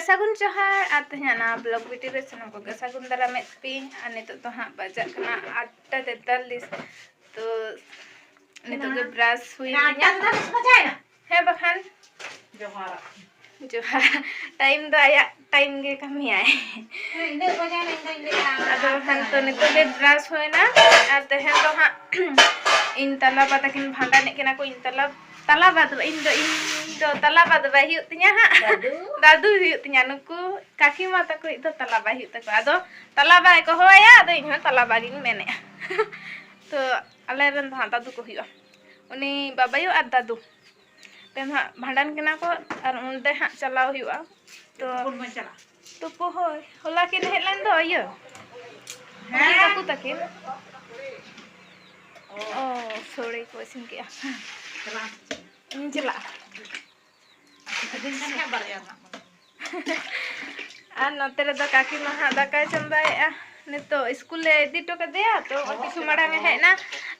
सागुन जोहार आतहना blog video रे सनम को सागुन दारा में पिन आ नितो तो हां बजा कना 8:43 तो नितो के ब्रश हुई है बखान जोहार जोहार टाइम दो आया टाइम गे कमी आए अदो बखान तो नितो के ब्रश होइना आ तहन तो हां इन तला पता किन भांडा ने केना को इन तला बाद इन दो तला बाद बाई हुतिया हा दादू हुतिया नुकु काकी माता को इतो तला बाई हुतको आदो तला बाई को होया आदो इन तला बागी मेने तो अले रन दादू को हुआ उनी बाबायो आ दादू तेन हा भांडन केना को और उनदे हा चलाव हुआ तो तुपो होय होला किन हेलन दो यो है काकू तकिन ओ सोरे को सिन के चला आ नते रे दो काकी मा हा दाका चंदाया नितो स्कूल ले इदी तो कदेया तो किछु माड़ा में है ना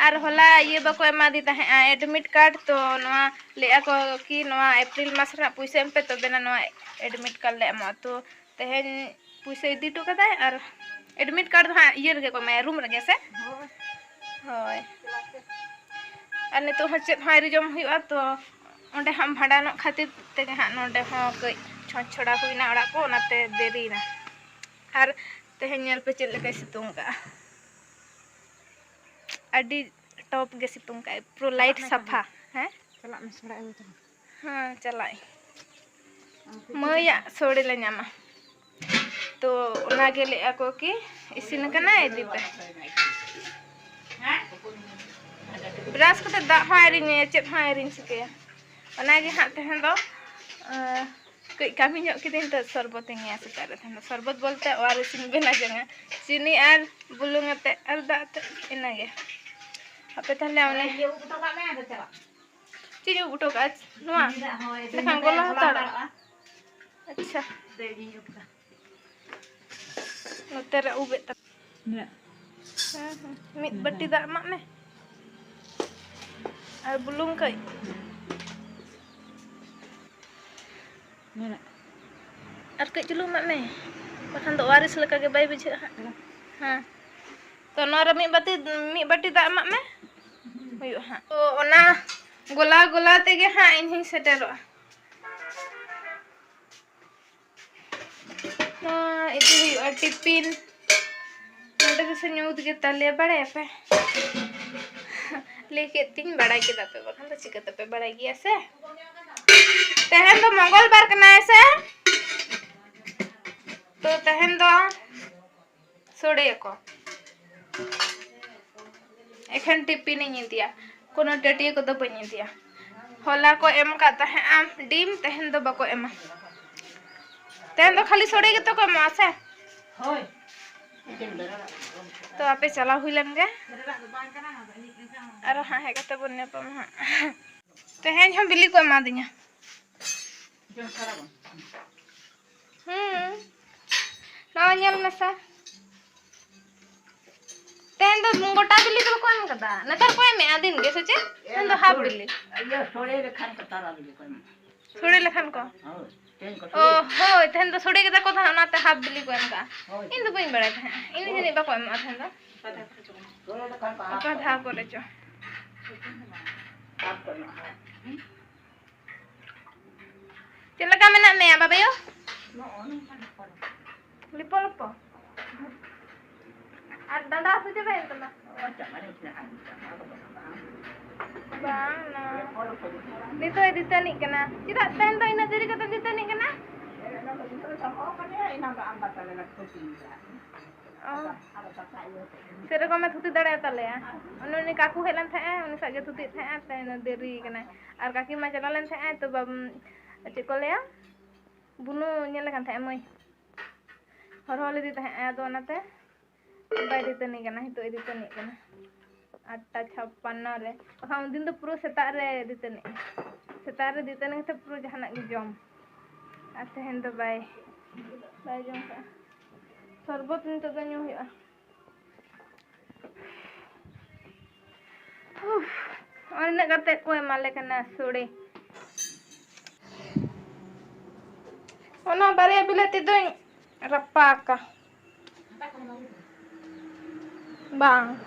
और होला ये बको एमा दी तहे एडमिट कार्ड तो नवा ले को कि नवा अप्रैल मास रा पैसा एम पे तो बेना नवा एडमिट कार्ड ले एमा तो तहेन पैसा इदी तो कदाय और एडमिट कार्ड हा ये रे को मैं रूम रे से होय और नितो हचेत हा रिजम हुआ तो ओंडे हम भाडानो खातिर ते हा नोंडे हो कई छोड़ा हुईना ओड़ा को नाते देरीना और तेहेन नेल पे चल लेके सितुंग का अडी टॉप गे सितुंग का प्रो लाइट सफा है चला में सड़ा हो हां चलाई मया सोड़े ले न्यामा तो ओना गे ले को कि इसिन कना इदी पे ब्रश को दा हायरी ने चेत हायरी सिके ओना गे हा तेहन दो कई कमी ᱧᱚᱜ किदिन तो शरबत इंगिया सतार थे शरबत बोलते और सिन बेना जंगा चीनी और बुलुंग अते और दाते इना गे अपे तले ओने ये उटो का में चला चीज उटो का नुआ देखन गोला हताड़ा अच्छा देगी उटका नोते रे उबे त मित बट्टी दा मा में और बुलुंग कई और कई चलू मा में बखान दो वारिस लका के बाई बुझे हां तो नोरा मी बट्टी दा मा में हुयो हां तो ओना गोला गोला ते गे हां इन ही सेटेरो हां इदि हुयो टिफिन नोडे से न्यूद के तले बड़े पे लेके तीन बड़ा के दपे बखान तो चिकते पे बड़ा गया से तहन तो मंगलवार के ना से तो तहन दो सोड़े को एखन टिफिन नहीं दिया कोनो टटिए को तो बनी दिया होला को एम का तहे आम डिम तहन दो बको एम तहन तो खाली सोड़े के तो को मासे होय तो आपे चला हुइलन गे अरे हां है कते बन्ने पम हां तहन हम बिल्ली को मा दिया ना ñal na sa तेन दो गोटा बिल्ली तो कोन कदा नतर कोई में आदिन गे सचे तेन दो हाफ बिल्ली ये सोड़े लेखन को तारा बिल्ली कोन सोड़े लेखन को ओ हो तेन दो सोड़े के को था नाते हाफ बिल्ली कोन का इन दो बई बड़ा था इन जने बा कोन मा थन दो सोड़े लेखन को आपा था करे छ आप करना चला का मेना में बाबा यो लिपो लिपो আর দাদা আছে যে ভাই তো না bang na dito dito ni kana sida ten to ina diri kata dito ni kana sira ko me thuti dare tale unni kaku helan tha unni sage thuti tha ten deri kana ar kaki ma chalalen tha to che ko le bunu nyele kan tha moi hor hole di tha ado onate बाय देते नहीं करना तो देते नहीं करना 8:56 रे हम दिन तो पूरा सेता रे देते नहीं तो पूरा जहाना की जम आते हैं तो बाय जम का शरबत नहीं तो न्यू हुआ और न करते कोई माले करना सोड़े Ona barya bilati doing rapaka. Bang.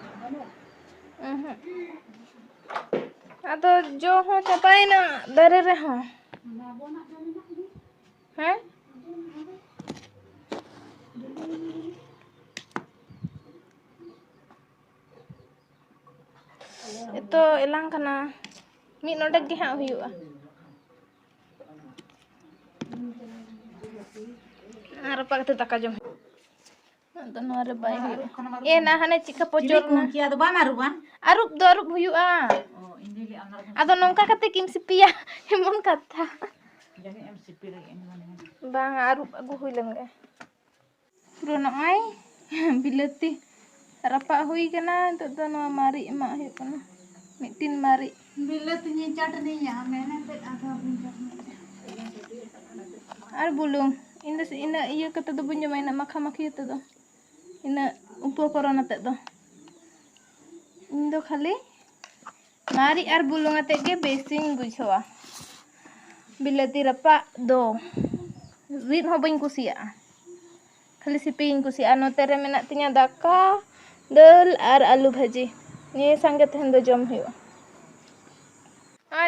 Ado jo ho chapaina dare re ho. Hah? Itu ilang kana. Mid nodek ge ha huyuga. Arapa kata daka jom. Ado nore bai huyuga. Na hane chika pojor na. Kia do ba maruban? Arup do arup huyuga. Oh, ini li anar. Ado nongka kate kim sipia. Emon kata. Jadi MCP lagi ini mana? Bang arup agu hui lenge. Puro noai bilati rapa hui kana to do no mari emak hui kana. Mitin mari. Bilati ni chutney ya, मैंने पे आधा bunja. Ar bulung. Ina iya kata do bunja maina makha makhi to do. Ina upo korona te do. Indo khali mari ar bulung ate ge besing bujhawa. Bilati rapa do. Rit ho bain kusia. Khali sipiin kusia note re menak tinya daka, dal ar alu bhaji. Ni sange tehen do jom huyo.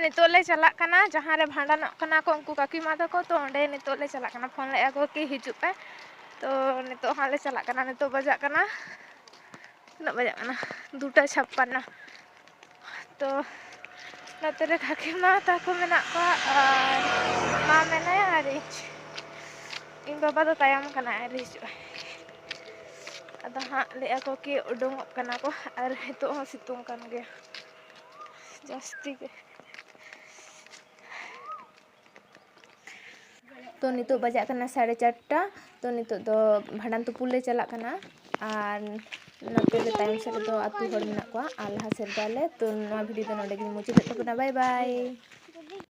नितो ले चला कना जहां रे भांडा कना को उनको काकी माता को तो ओंडे नितो ले चला कना फोन ले आगो कि हिजु पे तो नितो हां ले चला कना नितो बजा कना ना बजा कना 2:56 तो नते रे काकी माता को मेना को मा मेना यारी इन बाबा तो तायम कना यारी हिजु अदा हां ले आगो कि उडुंग कना को और हितो हो सितुंग कन गे जास्ती के तो नितो बजा कना 4:30 तो नितो दो भांडान तुपुल ले चला कना और नते ले टाइम से दो आतु हर मेना को आ लहा से दाले तो नवा वीडियो दो नोडे गे मुचाद तपना बाय बाय।